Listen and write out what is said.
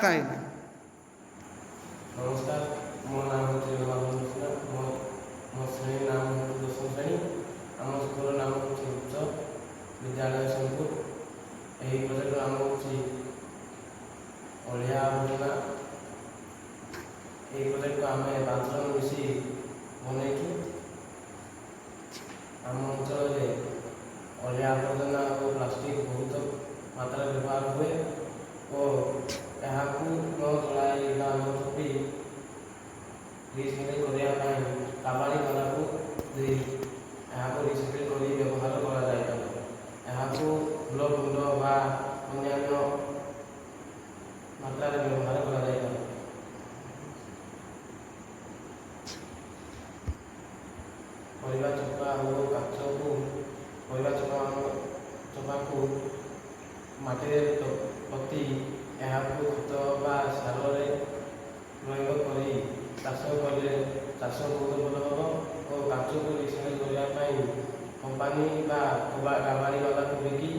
କାହିଁକି? नमस्कार, मो नाम हूँ मो श्रेणी नाम हूँ दशम श्रेणी। आम स्कूल नाम हूँ उच्च विद्यालय सोनपुर। यही प्रोजेक्ट नाम हूँ अलिया आवर्जना। यही प्रोजेक्ट को आम 5 जन मिसी बनईचु। आम अंचल अलिया आवर्जना और प्लास्टिक बहुत मात्रा व्यवहार हुए और यहाँ न जलाई चुपी रिसाइकल करने कबाड़ी वाला को यहाँ रिसाइकल कर व्यवहार कर फूल गुंड बा अन्य मात्रा व्यवहार कर परिवा चोपा और काच को परिवा चोपा को माटी पति खत बा सार प्रयोग कर चाष कले चाष बहुत भल हम और काच को रिसाइकल करने कंपानी बा कबाड़ी वाला को बिकी